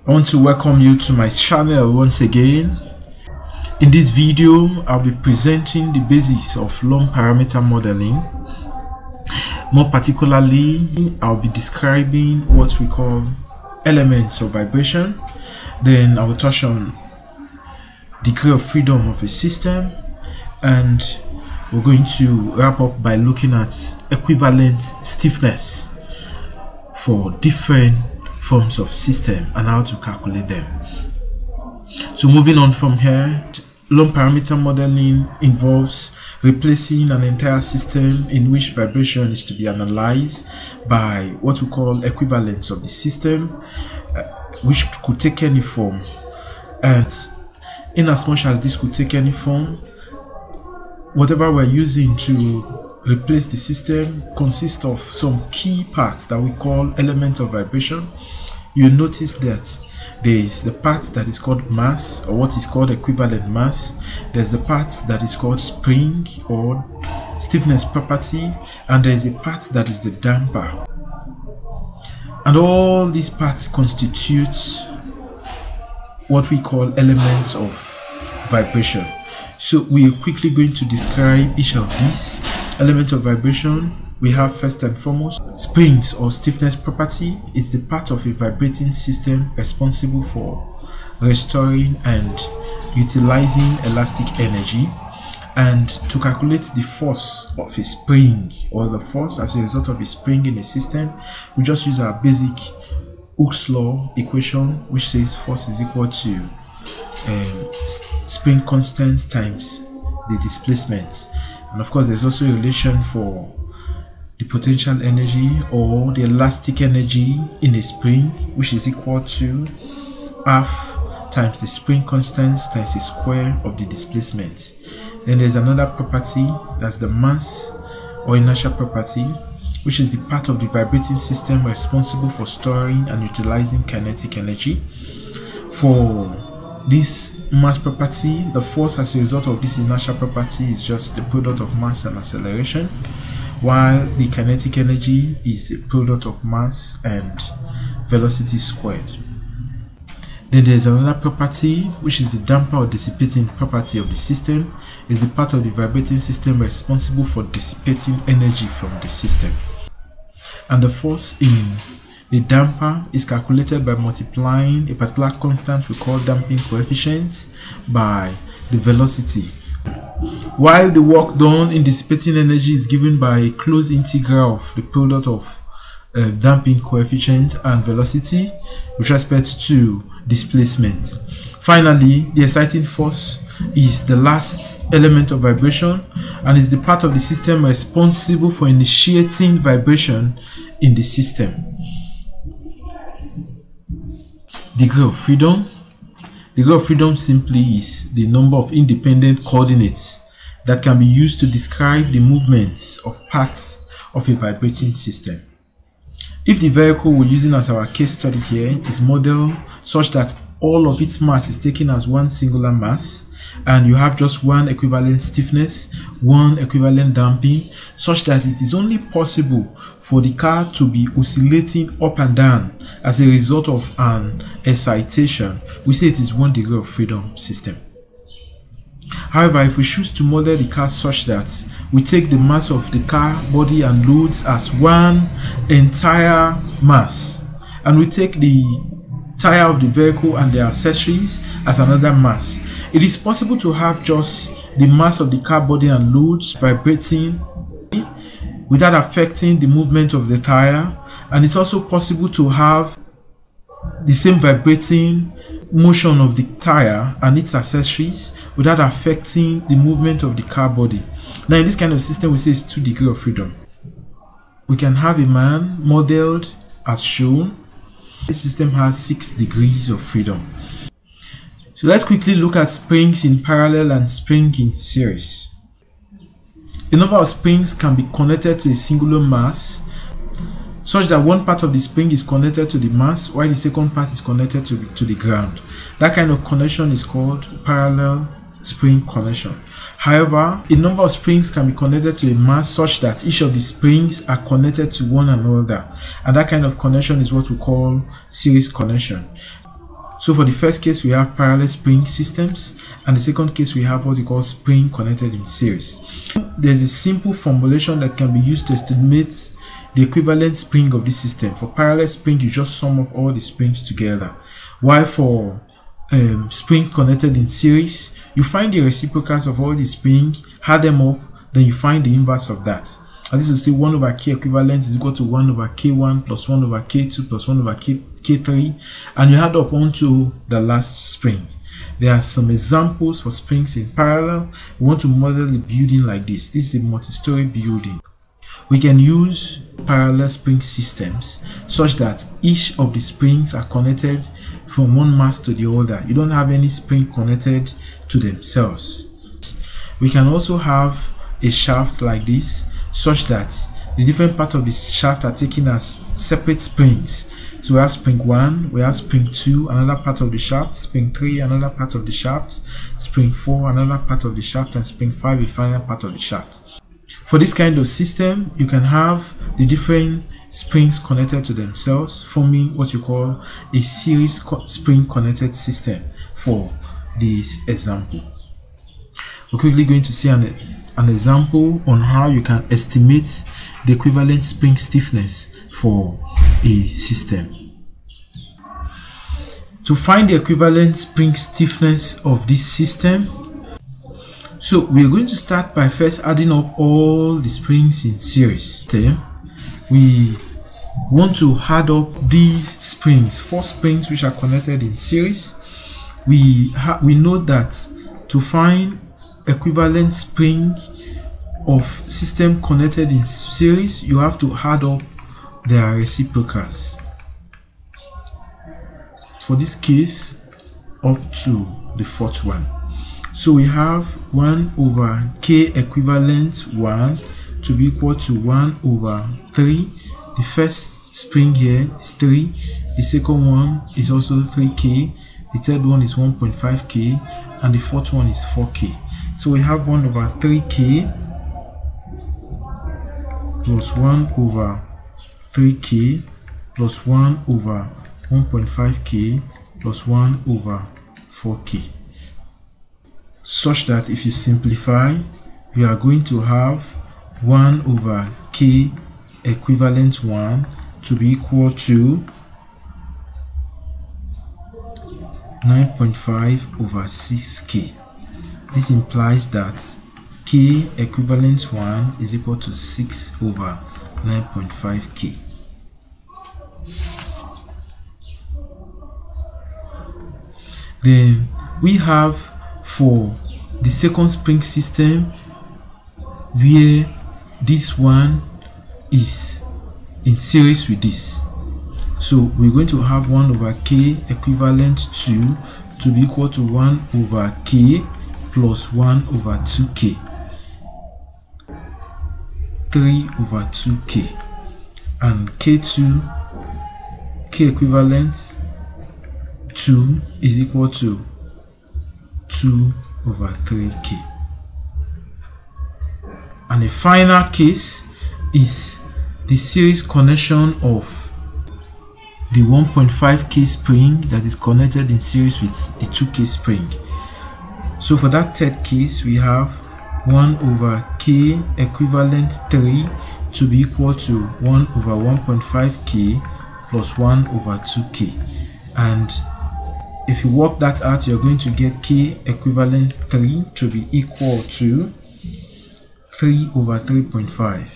I want to welcome you to my channel once again. In this video, I'll be presenting the basis of long parameter modeling. More particularly, I'll be describing what we call elements of vibration. Then I will touch on degree of freedom of a system, and we're going to wrap up by looking at equivalent stiffness for different forms of system and how to calculate them. So moving on from here, long parameter modeling involves replacing an entire system in which vibration is to be analyzed by what we call equivalence of the system, which could take any form. And in as much as this could take any form, whatever we're using to replace the system consists of some key parts that we call elements of vibration. You notice that there is the part that is called mass, or what is called equivalent mass. There's the part that is called spring or stiffness property, and there is a part that is the damper. And all these parts constitute what we call elements of vibration. So we are quickly going to describe each of these elements of vibration. We have first and foremost springs or stiffness property. It's the part of a vibrating system responsible for restoring and utilizing elastic energy. And to calculate the force of a spring, or the force as a result of a spring in a system, we just use our basic Hooke's law equation, which says force is equal to spring constant times the displacement. And of course, there's also a relation for the potential energy or the elastic energy in a spring, which is equal to half times the spring constant times the square of the displacement. Then there's another property, that's the mass or inertia property, which is the part of the vibrating system responsible for storing and utilizing kinetic energy. For this mass property, the force as a result of this inertia property is just the product of mass and acceleration, while the kinetic energy is a product of mass and velocity squared. Then there's another property, which is the damper or dissipating property of the system. Is the part of the vibrating system responsible for dissipating energy from the system. And the force in the damper is calculated by multiplying a particular constant we call damping coefficient by the velocity, while the work done in dissipating energy is given by a closed integral of the product of damping coefficient and velocity with respect to displacement. Finally, the exciting force is the last element of vibration and is the part of the system responsible for initiating vibration in the system. Degree of freedom. Degree of freedom simply is the number of independent coordinates that can be used to describe the movements of parts of a vibrating system. If the vehicle we're using as our case study here is modeled such that all of its mass is taken as one singular mass, and you have just one equivalent stiffness, one equivalent damping, such that it is only possible for the car to be oscillating up and down as a result of an excitation, we say it is one degree of freedom system. However, if we choose to model the car such that we take the mass of the car body and loads as one entire mass, and we take the tire of the vehicle and the accessories as another mass, it is possible to have just the mass of the car body and loads vibrating without affecting the movement of the tire, and it's also possible to have the same vibrating motion of the tire and its accessories without affecting the movement of the car body. Now in this kind of system, we say it's 2 degrees of freedom. We can have a man modeled as shown. This system has 6 degrees of freedom. So let's quickly look at springs in parallel and spring in series. A number of springs can be connected to a singular mass, such that one part of the spring is connected to the mass while the second part is connected to the ground. That kind of connection is called parallel spring connection. However, a number of springs can be connected to a mass such that each of the springs are connected to one another, and that kind of connection is what we call series connection. So for the first case, we have parallel spring systems, and the second case, we have what we call spring connected in series. There's a simple formulation that can be used to estimate the equivalent spring of this system. For parallel spring, you just sum up all the springs together, while for spring connected in series, you find the reciprocals of all the springs, add them up, then you find the inverse of that. And this will say 1 over k equivalent is equal to 1 over k1 plus 1 over k2 plus 1 over k3, and you add up onto the last spring. There are some examples for springs in parallel. We want to model the building like this. This is a multi-story building. We can use parallel spring systems such that each of the springs are connected from one mass to the other. You don't have any spring connected to themselves. We can also have a shaft like this, such that the different parts of the shaft are taken as separate springs. So we have spring 1, we have spring 2, another part of the shaft, spring 3, another part of the shaft, spring 4, another part of the shaft, and spring 5, a final part of the shaft. For this kind of system, you can have the different springs connected to themselves, forming what you call a series spring connected system for this example. We're quickly going to see an example on how you can estimate the equivalent spring stiffness for a system. To find the equivalent spring stiffness of this system, so we're going to start by first adding up all the springs in series. We want to add up these springs, 4 springs which are connected in series. We know that to find equivalent spring of system connected in series, you have to add up their reciprocals. For this case, up to the 4th one. So we have 1 over k equivalent 1 to be equal to 1 over 3. The first spring here is 3. The second one is also 3k. The third one is 1.5k, and the fourth one is 4k. So we have 1 over 3k plus 1 over 3k plus 1 over 1.5k plus 1 over 4k, such that if you simplify, we are going to have 1 over k equivalent 1 to be equal to 9.5 over 6k. This implies that k equivalent 1 is equal to 6 over 9.5k. Then we have for the second spring system, where this one is in series with this. So we're going to have 1 over k equivalent 2 to be equal to 1 over k plus 1 over 2k, 3 over 2k, and k2, k equivalent 2 is equal to 2 over 3k. And the final case is the series connection of the 1.5k spring that is connected in series with the 2k spring. So for that third case, we have 1 over k equivalent 3 to be equal to 1 over 1.5k plus 1 over 2k. And if you work that out, you're going to get k equivalent 3 to be equal to 3 over 3.5.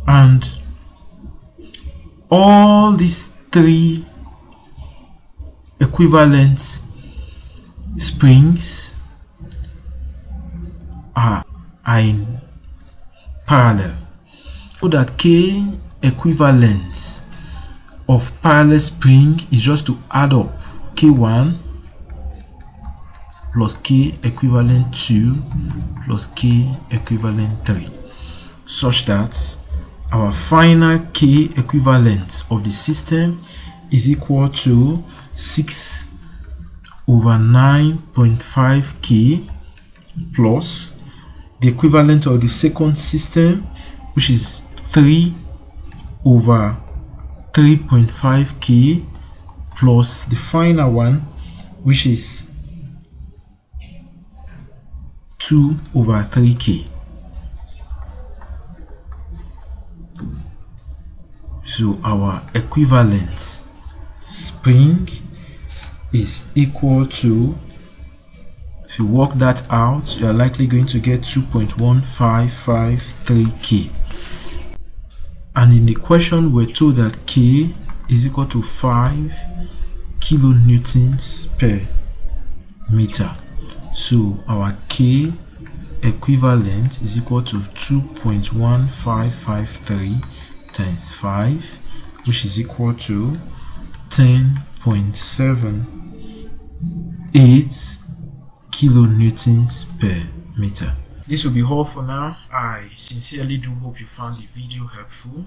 And all these 3 equivalent springs are in parallel, so that k equivalent of parallel spring is just to add up k1 plus k equivalent 2 plus k equivalent 3, such that our final k equivalent of the system is equal to 6 over 9.5k plus the equivalent of the second system, which is 3 over 3.5k plus the final one, which is 2/3k. So our equivalent spring is equal to, if you work that out, you are likely going to get 2.1553k. And in the question, we're told that K is equal to 5 kilonewtons per meter. So our K equivalent is equal to 2.1553 times 5, which is equal to 10.78 kilonewtons per meter. This will be all for now. I sincerely do hope you found the video helpful.